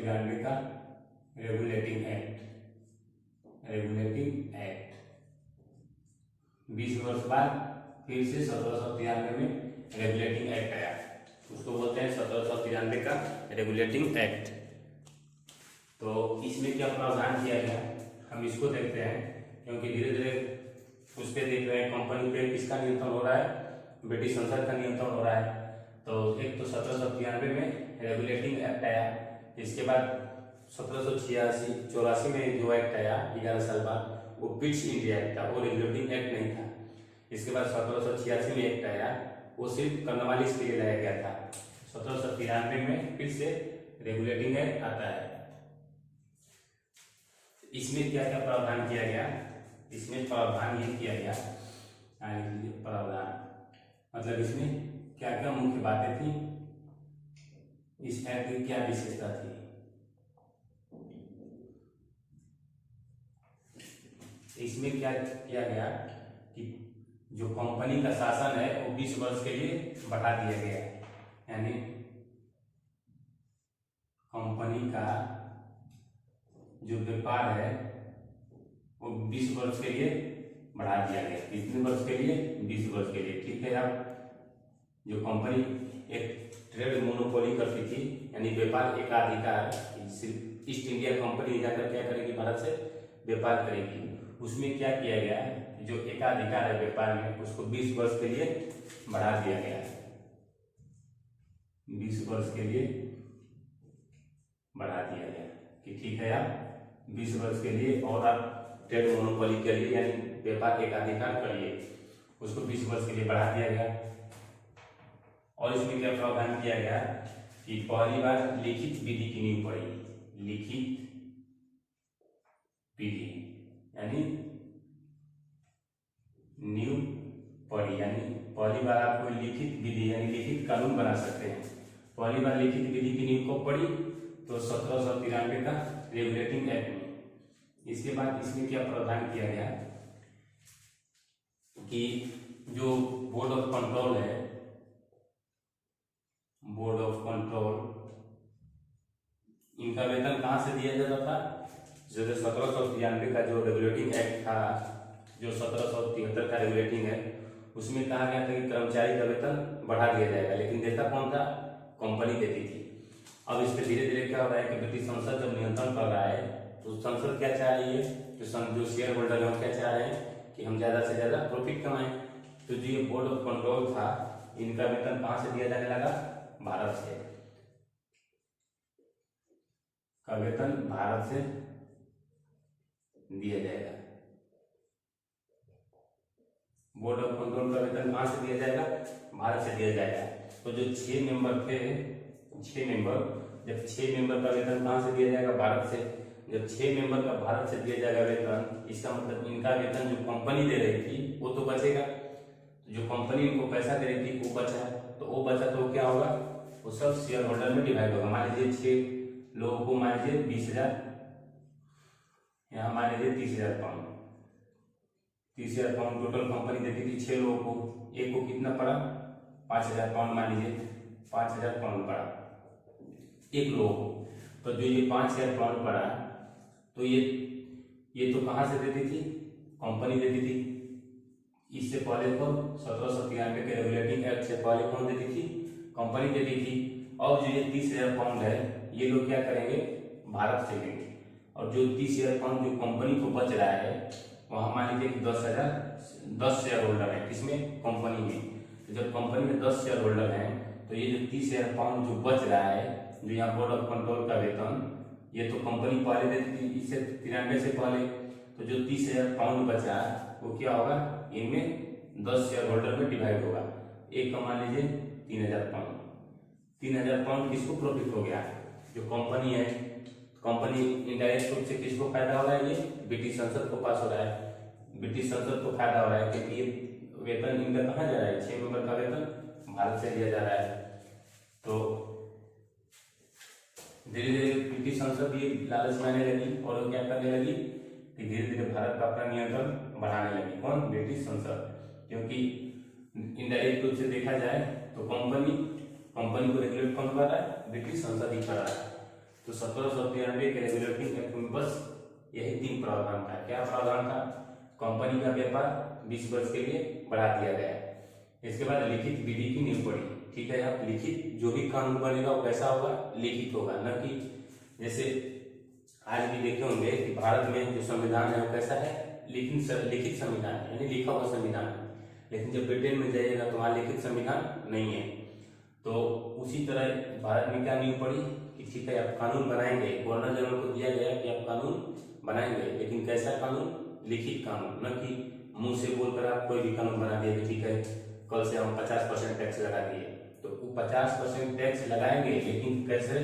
1793 का regulating act 20 वर्ष बाद फिर से 1793 में रेगुलेटिंग एक्ट आया, उसको बोलते हैं 1793 का रेगुलेटिंग एक्ट। तो इसमें क्या प्रावधान किया गया, हम इसको देखते हैं, क्योंकि धीरे धीरे उस पर देख रहे हैं कंपनी पे किसका नियंत्रण हो रहा है, ब्रिटिश संसद का नियंत्रण हो रहा है। तो एक तो 1793 में रेगुलेटिंग एक्ट आया, इसके बाद 1784 में जो एक्ट आया 11 साल बाद, वो पिट्स इंडिया एक्ट था, वो रेगुलेटिंग एक्ट नहीं था। इसके बाद 1786 में एक्ट आया, वो सिर्फ कर्नवालिस के लिए लाया गया था। 1793 में फिर से रेगुलेटिंग एक्ट आता है। इसमें क्या क्या प्रावधान किया गया, इसमें प्रावधान ये किया गया, प्रावधान मतलब इसमें क्या क्या मुख्य बातें थी, इस एक्ट की क्या विशेषता थी। इसमें क्या किया गया कि जो कंपनी का शासन है वो 20 वर्ष के लिए बढ़ा दिया गया, यानी कंपनी का जो व्यापार है वो 20 वर्ष के लिए बढ़ा दिया गया। कितने वर्ष के लिए? 20 वर्ष के लिए। ठीक है। आप जो कंपनी एक ट्रेड मोनोपोली करती थी, यानी व्यापार एकाधिकार, सिर्फ ईस्ट इंडिया कंपनी जाकर क्या करेगी, भारत से व्यापार करेगी, उसमें क्या किया गया, जो एकाधिकार है व्यापार में उसको 20 वर्ष के लिए बढ़ा दिया गया, 20 वर्ष के लिए बढ़ा दिया गया कि ठीक है आप 20 वर्ष के लिए और आप ट्रेड मोनोपोली के लिए यानी व्यापार एकाधिकार करिए, उसको 20 वर्ष के लिए बढ़ा दिया गया। और इसमें क्या प्रावधान किया गया कि पहली बार लिखित विधि की नींव पड़ी, लिखित विधि यानी नींव पड़ी, यानी पहली बार आप कोई लिखित विधि यानी लिखित कानून बना सकते हैं। पहली बार लिखित विधि की नींव कब पड़ी, तो 1793 का रेगुलेटिंग एक्ट में। इसके बाद इसमें क्या प्रावधान किया गया कि जो बोर्ड ऑफ कंट्रोल है, बोर्ड ऑफ कंट्रोल, इनका वेतन कहाँ से दिया जाता था, जो 1793 का जो रेगुलेटिंग एक्ट था, जो 1773 का रेगुलेटिंग है, उसमें कहा गया था कि कर्मचारी का वेतन बढ़ा दिया जाएगा, लेकिन देता कौन था, कंपनी देती थी। अब इस पर धीरे धीरे क्या हो रहा है कि ब्रिटिश संसद जब नियंत्रण कर रहा है, तो संसद क्या चाह रही है, जो शेयर होल्डर है वो क्या चाह रहे हैं कि हम ज्यादा से ज्यादा प्रॉफिट कमाएं। तो जो ये बोर्ड ऑफ कंट्रोल था, इनका वेतन कहाँ से दिया जाने लगा, भारत से, का वेतन भारत से दिया जाएगा। बोर्ड ऑफ कंट्रोल का वेतन कहाँ से दिया जाएगा, भारत से दिया जाएगा। तो जो 6 मेंबर थे, 6 मेंबर, जब 6 मेंबर का वेतन कहाँ से दिया जाएगा, भारत से, जब 6 मेंबर का भारत से दिया जाएगा वेतन, इसका मतलब इनका वेतन जो कंपनी दे रही थी वो तो बचेगा, जो कंपनी इनको पैसा दे रही थी वो बचा, तो वो बचा तो क्या होगा, वो सब शेयर होल्डर में डिवाइड होगा। मान लीजिए 6 लोगों को मान लीजिए 20,000, यहाँ मान लीजिए 30,000 पाउंड, 30,000 पाउंड टोटल कंपनी देती थी 6 लोगों को, एक को कितना पड़ा, 5,000 पाउंड, मान लीजिए 5,000 पाउंड पड़ा एक लोगों को। तो जो ये 5,000 पाउंड पड़ा, तो ये तो कहाँ से देती थी, कंपनी देती थी। इससे पहले तो 1793 के रेगुलेटिंग एक्ट से पहले कौन देती थी, कंपनी देती थी। और जो ये 30,000 पाउंड है, ये लोग क्या करेंगे, भारत से लेंगे, और जो 30,000 पाउंड जो कंपनी को बच रहा है, वहां मान लीजिए 10 शेयर होल्डर है, इसमें कंपनी में। तो जब कंपनी में 10 शेयर होल्डर है, तो ये जो 30,000 पाउंड जो बच रहा है, जो यहाँ बोर्ड ऑफ कंट्रोल का वेतन, ये तो कंपनी पहले देती थी, इससे 93 से पहले, तो जो 30,000 पाउंड बचा वो क्या होगा, इनमें 10 शेयर होल्डर में डिवाइड होगा। एक का मान लीजिए 3,000 पाउंड, 3,000 पाउंड किसको प्रॉफिट हो गया, जो कंपनी है। कंपनी इनडायरेक्ट रूप से किसको फायदा हो रहा है, ये ब्रिटिश संसद को पास हो रहा है, ब्रिटिश संसद को फायदा हो रहा है, क्योंकि ये वेतन इनका कहाँ जा रहा है, 6 मेंबर का वेतन भारत से दिया जा रहा है। तो धीरे धीरे ब्रिटिश संसद ये लालच में आने लगी और क्या करने लगी कि धीरे धीरे भारत का अपना नियंत्रण बढ़ाने लगी, कौन, ब्रिटिश संसद। क्योंकि इनडायरेक्ट रूप से देखा जाए तो कंपनी को रेगुलेट कौन कर रहा है, ब्रिटिश संसद ही कर रहा है। तो 1793 के रेगुलेटिंग एक्ट में बस यही 3 प्रावधान था। क्या प्रावधान था? कंपनी का व्यापार 20 वर्ष के लिए बढ़ा दिया गया। इसके बाद लिखित विधि की नींव पड़ी। ठीक है, अब लिखित जो भी कानून बनेगा वो कैसा होगा? लिखित होगा, न कि जैसे आज भी देखे होंगे कि भारत में जो संविधान है वो कैसा है? लिखित संविधान यानी लिखा हुआ संविधान। लेकिन जब ब्रिटेन में जाइएगा तो वहां लिखित संविधान नहीं है। तो उसी तरह भारत में क्या नींव पड़ी कि ठीक है आप कानून बनाएंगे, गवर्नर जनरल को दिया गया कि आप कानून बनाएंगे, लेकिन कैसा कानून? लिखित कानून, न कि मुंह से बोलकर आप कोई भी कानून बना दिए कि ठीक है कल से हम 50% टैक्स लगा दिए। तो वो 50% टैक्स लगाएंगे, लेकिन कैसे?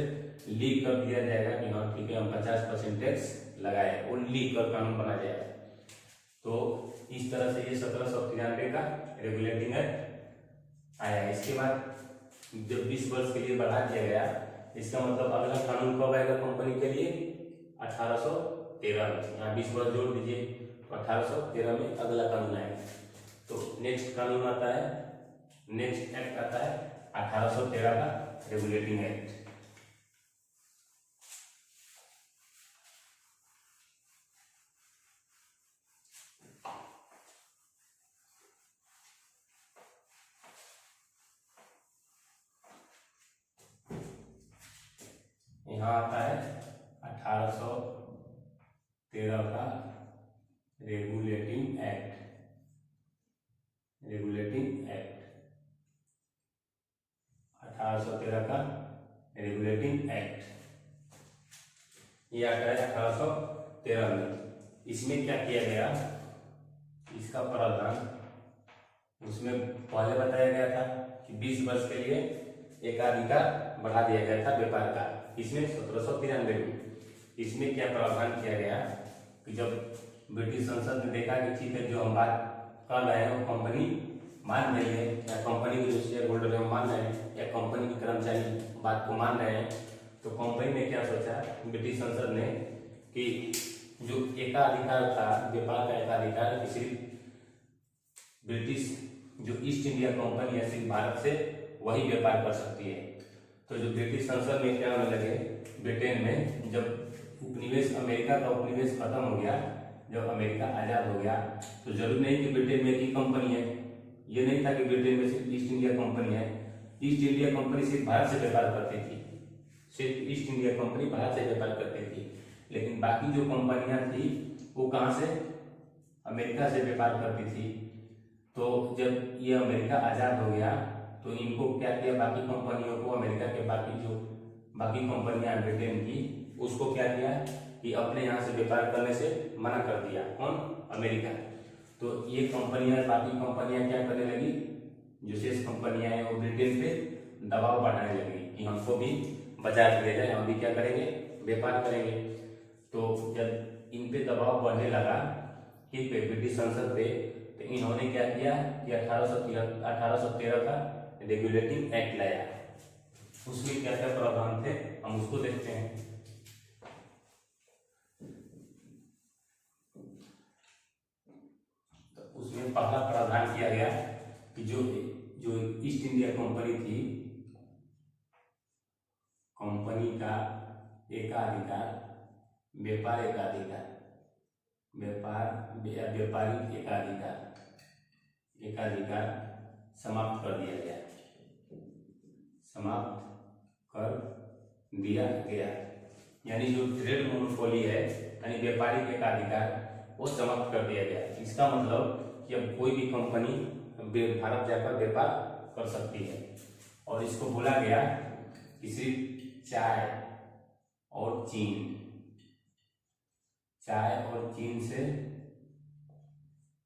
लीक कर दिया जाएगा कि हाँ ठीक है हम 50% टैक्स लगाए, वो लीक कर कानून बना जाएगा। तो इस तरह से ये 1793 का रेगुलेटिंग एक्ट आया। इसके बाद जब 20 वर्ष के लिए बढ़ा दिया गया, इसका मतलब अगला कानून कब आएगा कंपनी के लिए? 1813 में। यहाँ 20 वर्ष जोड़ दीजिए तो 1813 में अगला कानून आएगा। तो नेक्स्ट कानून आता है, नेक्स्ट एक्ट आता है 1813 का रेगुलेटिंग एक्ट। यहाँ आता है 1813 का रेगुलेटिंग एक्ट। रेगुलेटिंग एक्ट 1813 का रेगुलेटिंग एक्ट ये आता है 1813 में। इसमें क्या किया गया? इसका प्रावधान उसमें पहले बताया गया था कि 20 वर्ष के लिए एकाधिकार बढ़ा दिया गया था व्यापार का। इसमें 1793 में इसमें क्या प्रावधान किया गया कि जब ब्रिटिश संसद ने देखा कि ठीक है जो हम बात कर रहे हैं वो कंपनी मान रही है, या कंपनी के जो शेयर होल्डर है मान रहे हैं, या कंपनी के कर्मचारी बात को मान रहे हैं, तो कंपनी ने क्या सोचा, ब्रिटिश संसद ने, कि जो एकाधिकार था व्यापार का एकाधिकार कि सिर्फ ब्रिटिश जो ईस्ट इंडिया कंपनी है सिर्फ भारत से वही व्यापार कर सकती है। तो जो ब्रिटिश संसद में क्या होने लगे, ब्रिटेन में जब उपनिवेश अमेरिका का उपनिवेश खत्म हो गया, जब अमेरिका आजाद हो गया, तो जरूरी नहीं कि ब्रिटेन में एक ही कंपनी है। ये नहीं था कि ब्रिटेन में सिर्फ ईस्ट इंडिया कंपनी है। ईस्ट इंडिया कंपनी सिर्फ भारत से व्यापार करती थी, सिर्फ ईस्ट इंडिया कंपनी भारत से व्यापार करती थी। लेकिन बाकी जो कंपनियां थी वो कहाँ से? अमेरिका से व्यापार करती थी। तो जब ये अमेरिका आजाद हो गया तो इनको क्या किया, बाकी कंपनियों को, अमेरिका के बाकी कंपनियां ब्रिटेन की, उसको क्या किया कि अपने यहाँ से व्यापार करने से मना कर दिया। कौन? अमेरिका। तो ये कंपनियां, बाकी कंपनियां क्या करने लगी, जो शेष कंपनियां हैं वो ब्रिटेन पे दबाव बढ़ाने लगी कि हमको भी बाजार दिया जाए, हम भी क्या करेंगे, व्यापार करेंगे। तो जब इन पे दबाव बढ़ने लगा कि ब्रिटिश संसद पे, तो इन्होंने क्या किया कि 1813 का रेगुलेटिंग एक्ट लाया। उसमें क्या क्या प्रावधान थे हम उसको देखते हैं। तो उसमें पहला प्रावधान किया गया कि जो ईस्ट इंडिया कंपनी थी, कंपनी का एकाधिकार, व्यापारिक एकाधिकार समाप्त कर दिया गया, यानी जो ट्रेड मोनोपोली है, यानी व्यापारिक एकाधिकार, वो समाप्त कर दिया गया। इसका मतलब कि अब कोई भी कंपनी भारत जाकर व्यापार कर सकती है। और इसको बोला गया कि सिर्फ चाय और चीन से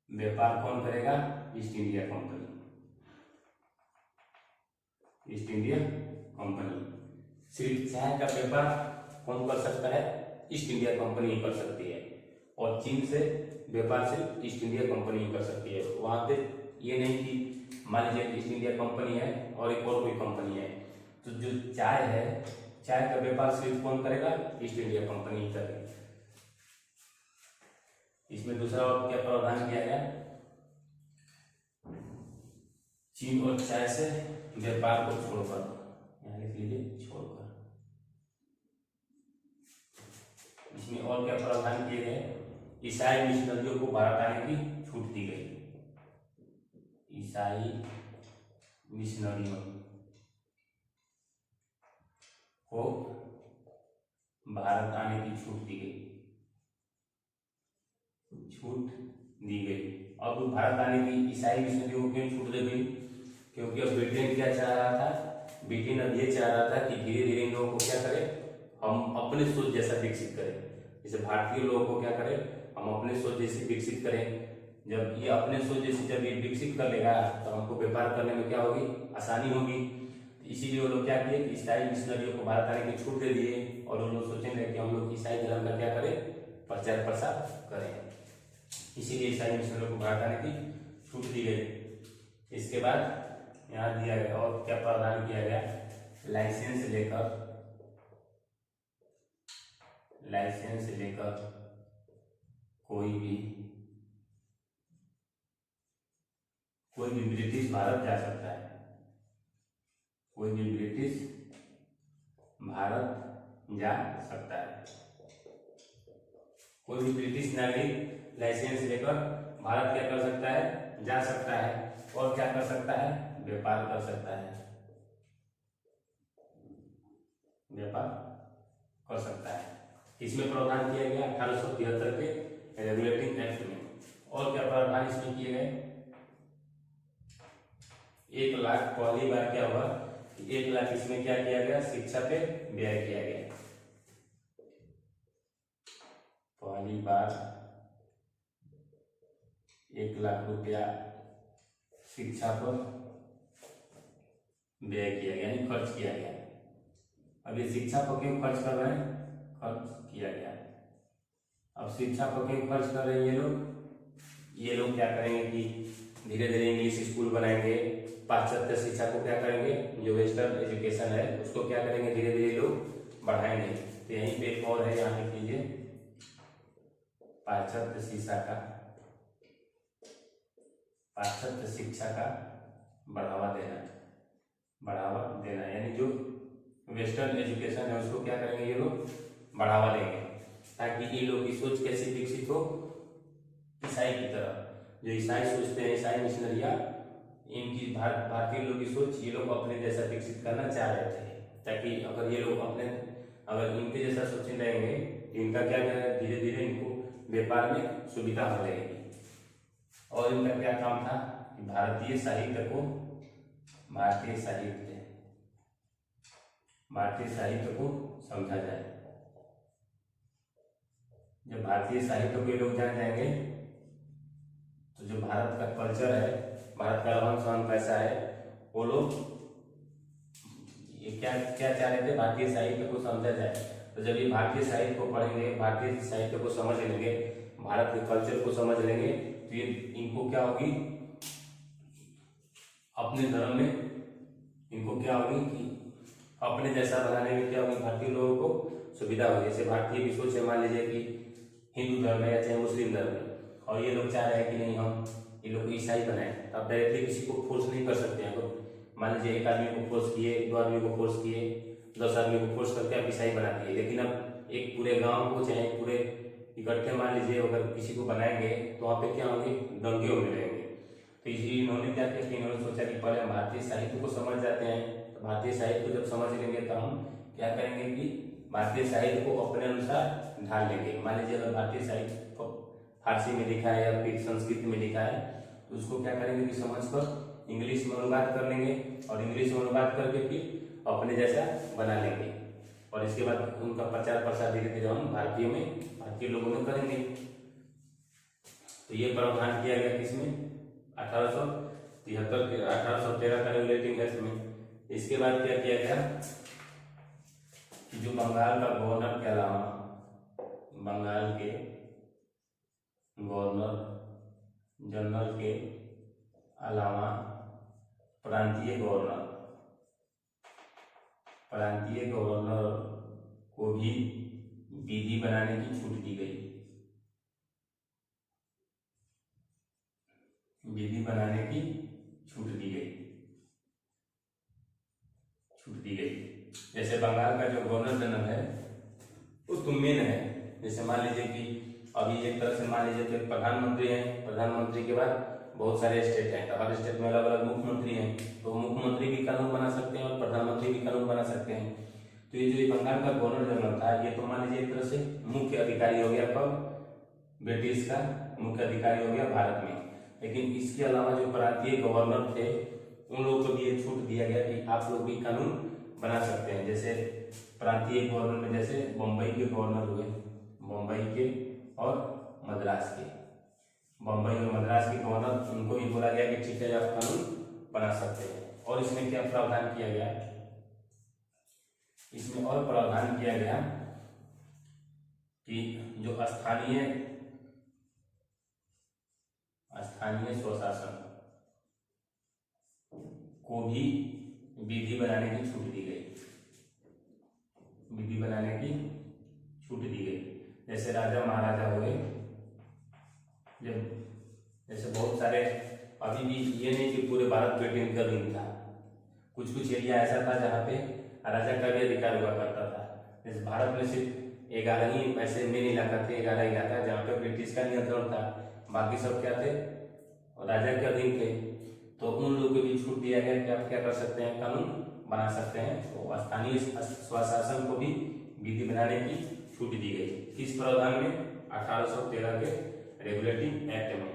व्यापार कौन करेगा? East India company. सिर्फ चाय का व्यापार कौन कर सकता है? ईस्ट इंडिया कंपनी कर सकती है। और चीन से व्यापार सिर्फ ईस्ट इंडिया कंपनी कर सकती है। वहां पे ये नहीं कि मान लीजिए ईस्ट इंडिया कंपनी है और एक और कोई कंपनी है, तो जो चाय है, चाय का व्यापार सिर्फ कौन करेगा? ईस्ट इंडिया कंपनी करेगी। इसमें दूसरा और क्या प्रावधान किया गया? चीन और चाय से व्यापार को छोड़कर, यहाँ लिख लीजिए, छोड़कर और क्या प्रावधान किए गए, ईसाई मिशनरियों को भारत आने की छूट दी गई। ईसाई मिशनरियों को भारत आने की छूट दी गई, छूट दी गई। अब भारत आने की ईसाई मिशनरियों को क्यों छूट दी गई, क्योंकि अब ब्रिटेन क्या चाह रहा था, ब्रिटेन अब ये चाह रहा था कि धीरे धीरे इन लोगों को क्या करें, हम अपने सोच जैसा विकसित करें। जैसे भारतीय लोगों को क्या करें, हम अपने सोच जैसी विकसित करें। जब ये अपने सोच जैसी जब ये विकसित कर लेगा तो हमको व्यापार करने में क्या होगी, आसानी होगी। इसीलिए वो लोग क्या किए, ईसाई मिशनरियों को भारत आने की छूट दे दिए और वो लोग सोचेंगे कि हम लोग ईसाई धर्म का क्या करें, प्रचार प्रसार करें। इसीलिए ईसाई मिशनरियों को भारत आने की छूट दी गई। इसके बाद यहाँ दिया गया और क्या प्रावधान किया गया, लाइसेंस लेकर कोई भी ब्रिटिश भारत जा सकता है, कोई भी ब्रिटिश भारत जा सकता है। कोई भी ब्रिटिश नागरिक लाइसेंस लेकर भारत क्या कर सकता है, जा सकता है और क्या कर सकता है, व्यापार कर सकता है, व्यापार कर सकता है। इसमें प्रावधान किया गया 1873 के रेगुलेटिंग एक्ट में। और क्या प्रावधान इसमें किए गए, 1 लाख पहली बार क्या हुआ, 1 लाख इसमें क्या किया गया, शिक्षा पे व्यय किया गया। पहली बार 1 लाख रुपया शिक्षा पर व्यय किया गया, यानी खर्च किया गया। अब ये शिक्षा पर क्यों खर्च कर रहे हैं, खर्च किया गया। अब शिक्षा पर क्यों खर्च कर रहे हैं ये लोग क्या करेंगे कि धीरे धीरे इंग्लिश स्कूल बनाएंगे, पाश्चात्य शिक्षा को क्या करेंगे, जो वेस्टर्न एजुकेशन है उसको क्या करेंगे, धीरे धीरे लोग बढ़ाएंगे। तो यहीं पे एक और है, यहाँ लिख लीजिए, पाश्चात्य शिक्षा का बढ़ावा देना, यानी जो वेस्टर्न एजुकेशन है उसको क्या करेंगे ये लोग, बढ़ावा देंगे, ताकि ये लोग की सोच कैसे विकसित हो, ईसाई की तरह। जो ईसाई सोचते हैं, ईसाई मिशनरिया, इनकी भारतीय लोग की सोच ये लोग अपने जैसा विकसित करना चाह रहे थे, ताकि अगर ये लोग अगर इनके जैसा सोचने लगेंगे, इनका क्या धीरे धीरे इनको व्यापार में सुविधा हो जाएगी। और इनका क्या काम था कि भारतीय साहित्य को समझा जाए। जब भारतीय साहित्य को ये लोग जान जाएंगे तो जो भारत का कल्चर है, भारत का रहन सहन कैसा है, वो लोग ये क्या चाह रहे थे, भारतीय साहित्य को समझा जाए। तो जब ये भारतीय साहित्य को पढ़ेंगे, भारतीय साहित्य को समझ लेंगे, भारत के कल्चर को समझ लेंगे, तो ये इनको क्या होगी, अपने धर्म में इनको क्या होगी कि अपने जैसा बनाने में क्या होगी, भारतीय लोगों को सुविधा होगी। जैसे भारतीय भी सोच है, मान लीजिए कि हिंदू धर्म है या चाहे मुस्लिम धर्म है, और ये लोग चाह रहे हैं कि नहीं हम ये लोग ईसाई बनाए, तो आप डायरेक्टली किसी को फोर्स नहीं कर सकते हैं। तो मान लीजिए एक आदमी को फोर्स किए, 2 आदमी को फोर्स किए, 10 आदमी को फोर्स करके आप ईसाई बना दिए। लेकिन अब एक पूरे गाँव को चाहे पूरे इकट्ठे मान लीजिए अगर किसी को बनाएंगे तो वहाँ पे क्या होंगे, दंगे होने लगेंगे। तो इसलिए इन्होंने क्या किया कि इन्होंने सोचा कि पहले हम भारतीय साहित्य को समझ जाते हैं, तो भारतीय साहित्य को जब समझ लेंगे तो हम क्या करेंगे कि भारतीय साहित्य को अपने अनुसार ढाल लेंगे। मान लीजिए अगर भारतीय साहित्य को फारसी में लिखा है या फिर संस्कृत में लिखा है, तो उसको क्या करेंगे कि समझकर इंग्लिश में अनुवाद कर लेंगे, और इंग्लिश में अनुवाद करके फिर अपने जैसा बना लेंगे। और इसके बाद उनका प्रचार प्रसार धीरे धीरे हम भारतीय लोगों में करेंगे। तो ये प्रावधान किया गया किसमें, 1813 का रेगुलेटिंग एक्ट में। इसके बाद क्या किया गया कि जो बंगाल का गवर्नर के अलावा, बंगाल के गवर्नर जनरल के अलावा प्रांतीय गवर्नर को भी विधि बनाने की छूट दी गई, विधि बनाने की छूट दी गई। जैसे बंगाल का जो गवर्नर जनरल है वो तो मेन है, जैसे मान लीजिए कि अभी एक तरह से मान लीजिए तो प्रधानमंत्री हैं, प्रधानमंत्री के बाद बहुत सारे स्टेट हैं, तो हर स्टेट में अलग अलग मुख्यमंत्री हैं, तो मुख्यमंत्री भी कानून बना सकते हैं और प्रधानमंत्री भी कानून बना सकते हैं। तो ये जो बंगाल का गवर्नर जनरल था, ये तो मान लीजिए एक तरह से मुख्य अधिकारी हो गया, कब ब्रिटिश का मुख्य अधिकारी हो गया भारत में। लेकिन इसके अलावा जो प्रांतीय गवर्नर थे उन लोगों को भी ये छूट दिया गया कि आप लोग भी कानून बना सकते हैं। जैसे प्रांतीय गवर्नर में जैसे बम्बई के गवर्नर हुए, बम्बई के और मद्रास के, बम्बई और मद्रास के गवर्नर, उनको भी बोला गया कि ठीक है आप कानून बना सकते हैं। और इसमें क्या प्रावधान किया गया, इसमें और प्रावधान किया गया कि जो स्थानीय स्वशासन को भी विधि बनाने की छूट दी गई, विधि बनाने की छूट दी गई। जैसे राजा महाराजा हुए, जब जैसे बहुत सारे, अभी भी ये नहीं कि पूरे भारत ब्रिटेन का अधीन था, कुछ कुछ एरिया ऐसा था जहाँ पे राजा का भी अधिकार हुआ करता था। जैसे भारत में सिर्फ 11 ही ऐसे मेन इलाका थे, 11 इलाका जहाँ पे ब्रिटिश का नियंत्रण था, बाकी सब क्या थे, राजा के अधीन थे। तो उन लोगों को भी छूट दिया गया कि आप क्या कर सकते हैं, कानून बना सकते हैं। तो स्थानीय स्वशासन को भी विधि बनाने की छूट दी गई। किस प्रावधान में, 1813 के रेगुलेटिंग एक्ट में।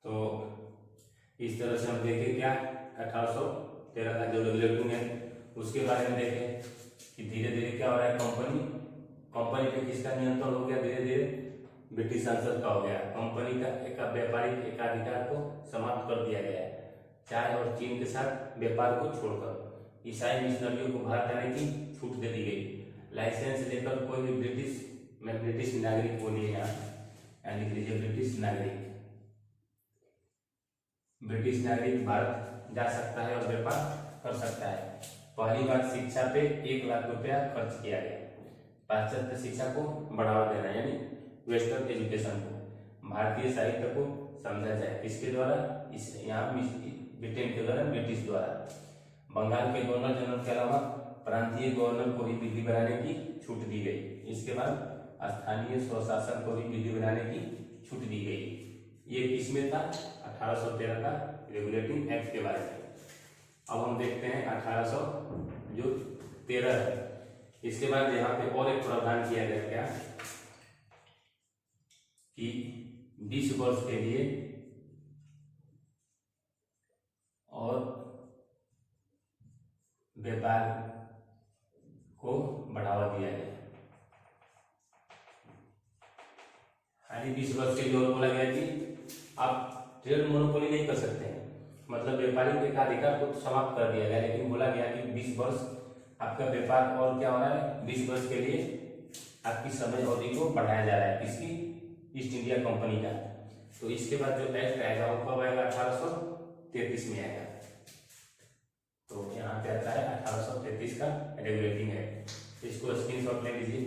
तो इस तरह से हम देखें क्या 1813 का जो रेगुलेटिंग है उसके बारे में देखें कि धीरे धीरे क्या हो रहा है, कंपनी पे किसका नियंत्रण हो गया, धीरे धीरे ब्रिटिश संसद का हो गया। कंपनी का एक व्यापारिक एकाधिकार को समाप्त कर दिया गया है। चाय और चीन के साथ व्यापार को छोड़कर ईसाई मिशनरियों को भारत आने की छूट दे दी गई। लाइसेंस लेकर कोई भी ब्रिटिश नागरिक बोलिए यहाँ लिख लीजिए, ब्रिटिश नागरिक भारत जा सकता है और व्यापार कर सकता है। पहली बार शिक्षा पे 1 लाख रुपया खर्च किया गया। पाश्चात्य शिक्षा को बढ़ावा देना, यानी वेस्टर्न एजुकेशन को, भारतीय साहित्य को समझा जाए, किसके द्वारा, इस यहाँ ब्रिटेन के द्वारा, ब्रिटिश द्वारा। बंगाल के गवर्नर जनरल के अलावा प्रांतीय गवर्नर को भी विधि बनाने की छूट दी गई। इसके बाद स्थानीय स्वशासन को भी विधि बनाने की छूट दी गई। ये किसमें था, 1813 का रेगुलेटिंग एक्ट के बारे में। अब हम देखते हैं 1813 है। इसके बाद यहाँ पे और एक प्रावधान किया गया क्या कि 20 वर्ष के लिए और व्यापार को बढ़ावा दिया गया। यानी 20 वर्ष के लिए और बोला गया कि आप ट्रेड मोनोपोली नहीं कर सकते हैं, मतलब व्यापारिक एकाधिकार को समाप्त कर दिया गया। लेकिन बोला गया कि 20 वर्ष आपका व्यापार और क्या हो रहा है, 20 वर्ष के लिए आपकी समय अवधि को बढ़ाया जा रहा है, किसकी, ईस्ट इंडिया कंपनी का। तो इसके बाद जो एक्ट आएगा वो कब आएगा, 1833 में आएगा। तो यहाँ पे आता है 1833 का रेगुलेटिंग एक्ट। इसको स्क्रीनशॉट ले लीजिए।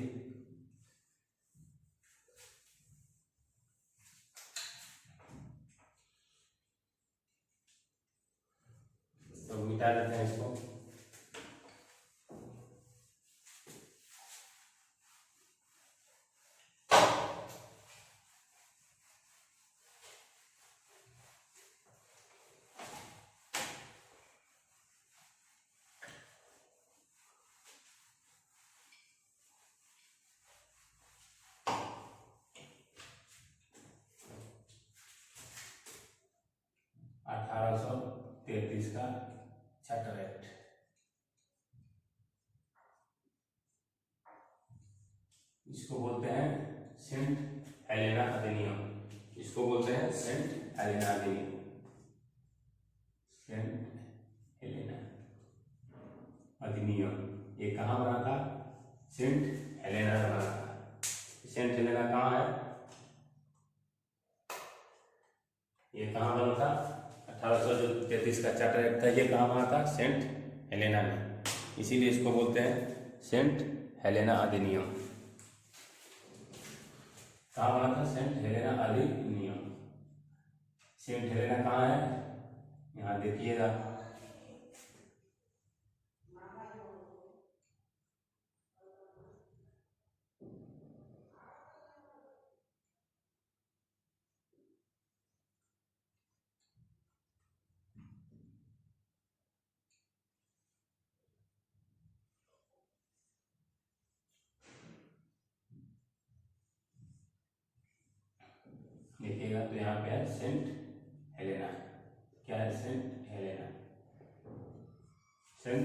तो मिटा देते हैं इसको। का चार्टर एक्ट, इसको बोलते हैं सेंट हेलेना अधिनियम, इसको बोलते हैं सेंट हेलेना अधिनियम, सेंट हेलेना अधिनियम। ये कहाँ बना था, सेंट हेलेना में बना था। सेंट हेलेना कहाँ है, ये कहाँ बना था, 1833 का चार्टर एक्ट था, ये कहाँ बना था, सेंट हेलेना में, इसीलिए इसको बोलते हैं सेंट हेलेना अधिनियम। कहाँ बना था, सेंट हेलेना अधिनियम। सेंट हेलेना कहाँ है, यहाँ देखिएगा, देखिएगा तो यहाँ पे है सेंट हेलेना। क्या है? Saint Helena, saint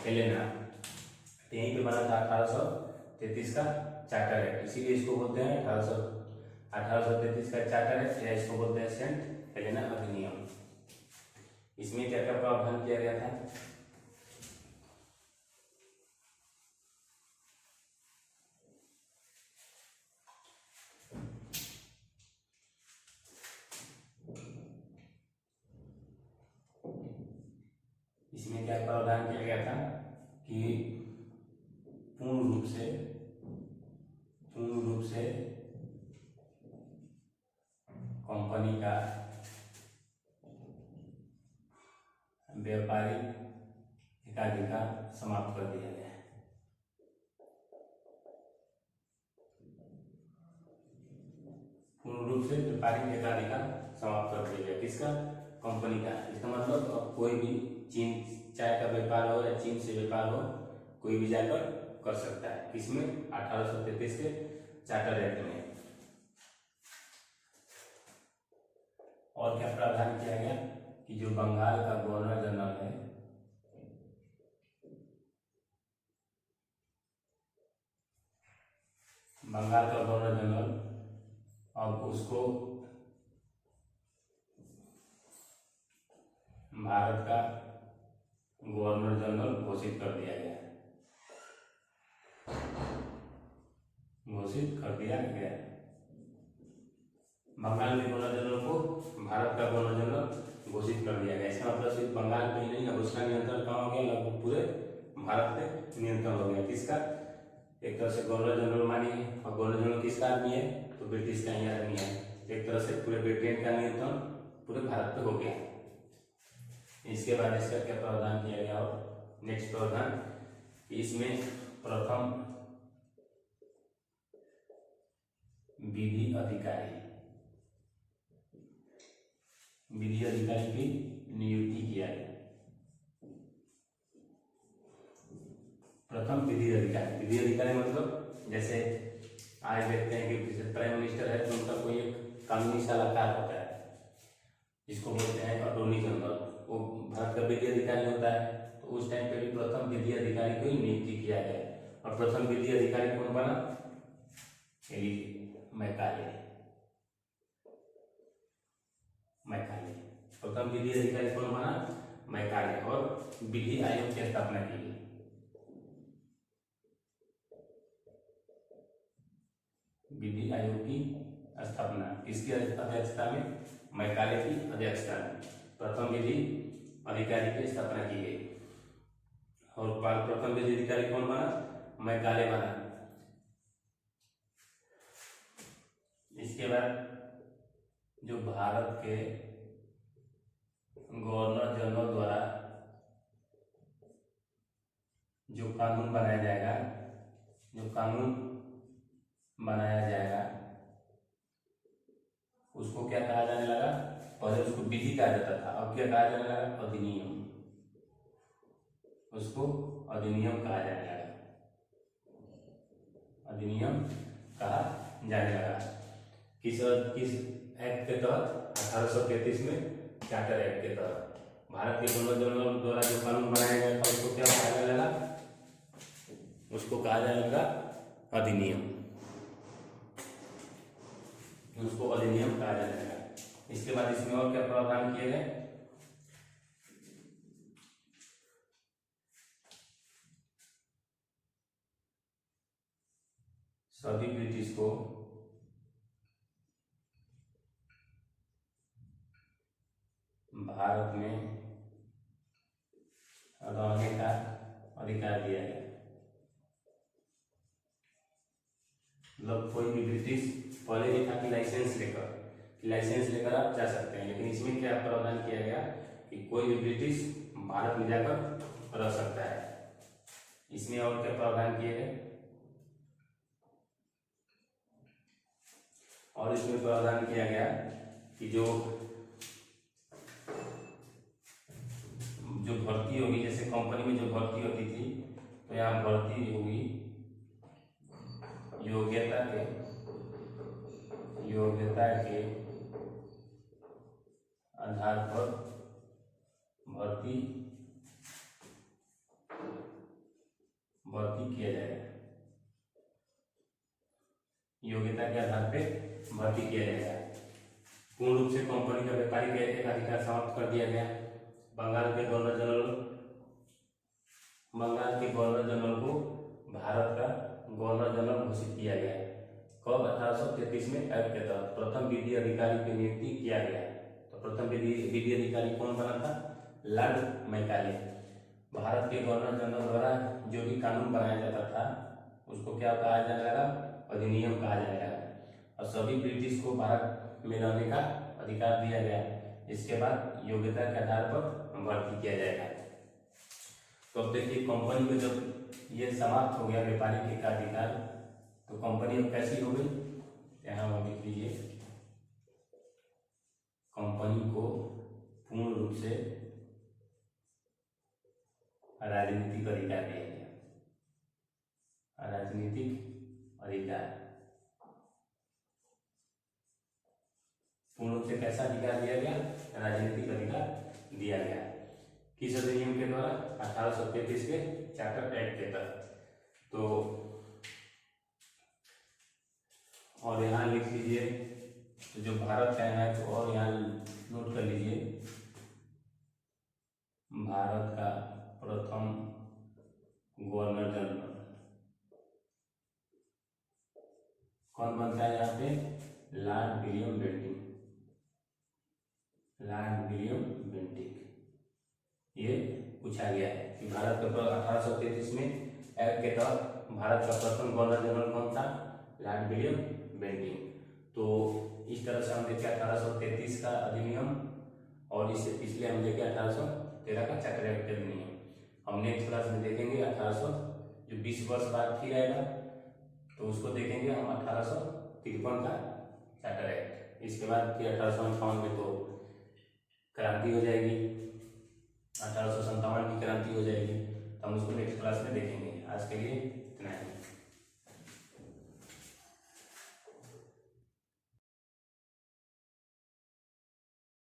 Helena. तो यहीं पे बना था 1833 का चार्टर एक्ट, इसीलिए इसको बोलते हैं 1833 का चार्टर एक्ट, या इसको बोलते हैं सेंट हेलेना अधिनियम। इसमें क्या क्या प्रावधान किया गया था? इसमें क्या प्रावधान किया गया था कि पूर्ण रूप से कंपनी का व्यापारिक एकाधिकार समाप्त कर दिया गया है। पूर्ण रूप से व्यापारिक एकाधिकार समाप्त कर दिया गया। किसका? कंपनी का। इसका मतलब अब कोई भी चीन चाय का व्यापार हो या चीन से व्यापार हो, कोई भी जाकर कर सकता है। किसमें? 1833 के चार्टर एक्ट में। और क्या प्रावधान किया गया कि जो बंगाल का गवर्नर जनरल है, बंगाल का गवर्नर जनरल, अब उसको भारत का गवर्नर जनरल घोषित कर दिया गया, घोषित कर दिया गया। बंगाल के गवर्नर जनरल को भारत का गवर्नर जनरल घोषित कर दिया गया। इसका मतलब सिर्फ बंगाल पे ही नहीं, अब उसका नियंत्रण कहाँ हो गया? लगभग पूरे भारत पे नियंत्रण हो गया। किसका? एक तरह से गवर्नर जनरल मानिए, और गवर्नर जनरल किसका आदमी है? तो ब्रिटिश का ही आदमी है। एक तरह से पूरे ब्रिटेन का नियंत्रण पूरे भारत पे हो गया। इसके बाद इसका क्या प्रावधान किया गया? और नेक्स्ट प्रावधान, इसमें प्रथम विधि अधिकारी की नियुक्ति किया गया। प्रथम विधि अधिकारी मतलब जैसे आज देखते हैं कि जैसे प्राइम मिनिस्टर है तो उनका कोई एक कानूनी सलाहकार होता है, जिसको बोलते हैं अटॉर्नी जनरल। वो भारत का विधि अधिकारी होता है। तो उस टाइम पे भी प्रथम विधि अधिकारी को ही नियुक्ति किया गया। और प्रथम विधि अधिकारी कौन बना? मैकाले। प्रथम विधि अधिकारी कौन बना? मैकाले। और विधि आयोग की स्थापना की गई। विधि आयोग की स्थापना किसकी अध्यक्षता में? मैकाले की अध्यक्षता में प्रथम विधि अधिकारी की स्थापना की गई। और प्रथम विधि अधिकारी कौन बना? मैकाले बना। इसके बाद जो भारत के गवर्नर जनरल द्वारा जो कानून बनाया जाएगा, उसको क्या कहा जाने लगा? पहले उसको विधि कहा जाता था, अब क्या कहा जाने लगा? अधिनियम। उसको अधिनियम कहा जाने लगा, अधिनियम कहा जाने लगा। किस एक्ट के तहत? 1833 में चार्टर एक्ट के तहत भारत के गवर्नर जनरल द्वारा जो कानून बनाया गया था उसको क्या कहा जाने लगा? उसको कहा जाने लगा अधिनियम। उसको अधिनियम कहा जाने लगा। इसके बाद इसमें और क्या प्रावधान किए गए? सभी ब्रिटिश को भारत में रहने का अधिकार दिया गया। मतलब कोई भी ब्रिटिश, पहले भी था कि लाइसेंस लेकर आप जा सकते हैं, लेकिन इसमें क्या प्रावधान किया गया कि कोई भी ब्रिटिश भारत में जाकर रह सकता है। इसमें और क्या प्रावधान किए गए? और इसमें प्रावधान किया गया कि जो भर्ती होगी, जैसे कंपनी में जो भर्ती होती थी, तो यहाँ भर्ती होगी योग्यता के योग्यता के आधार पर भर्ती किया जाएगा। योग्यता के आधार पे भर्ती किया जाएगा। पूर्ण रूप से कंपनी का व्यापारिक अधिकार समाप्त कर दिया गया। बंगाल के गवर्नर जनरल को भारत का गवर्नर जनरल घोषित किया गया। कब? 1833 में एक्ट के तहत प्रथम विधि अधिकारी की नियुक्ति किया गया। तो प्रथम विधि अधिकारी कौन बना था? Lord Macaulay. भारत के गवर्नर जनरल द्वारा जो भी कानून बनाया जाता था उसको क्या कहा जाने लगा? अधिनियम कहा जाने लगा। और सभी ब्रिटिश को भारत में रहने का अधिकार दिया गया। इसके बाद योग्यता के आधार पर भर्ती किया जाएगा। तो अब देखिए, कंपनी में जब ये समाप्त हो गया व्यापारिक अधिकार, तो कंपनी अब कैसी हो गई? यहाँ वो लिख लीजिए, कंपनी को पूर्ण रूप से राजनीतिक अधिकार दिया गया। राजनीतिक अधिकार पूर्ण रूप से कैसा अधिकार दिया गया? राजनीतिक अधिकार दिया गया। किस अधिनियम के द्वारा? 1833 के चार्टर एक्ट के तहत। तो और यहाँ लिख लीजिए, तो जो भारत का है तो और यहाँ नोट कर लीजिए, भारत का प्रथम गवर्नर जनरल कौन बनता है यहाँ पे? Lord William Bentinck. Lord William Bentinck ये पूछा गया है कि भारत का 1833 में एक्ट के तहत भारत का प्रथम गवर्नर जनरल कौन था? Lord William Bentinck. तो इस तरह से हम देखे 1833 का अधिनियम, और इससे पिछले हम देखे 1813 का चार्टर एक्ट अधिनियम। हम नेक्स्ट क्लास में देखेंगे 1800 जो 20 वर्ष बाद फिर आएगा, तो उसको देखेंगे हम 1853 का चार्टर एक्ट। इसके बाद फिर 1858 में तो क्रांति हो जाएगी, 1857 की क्रांति हो जाएगी। तो हम उसको नेक्स्ट क्लास में देखेंगे। आज के लिए इतना है।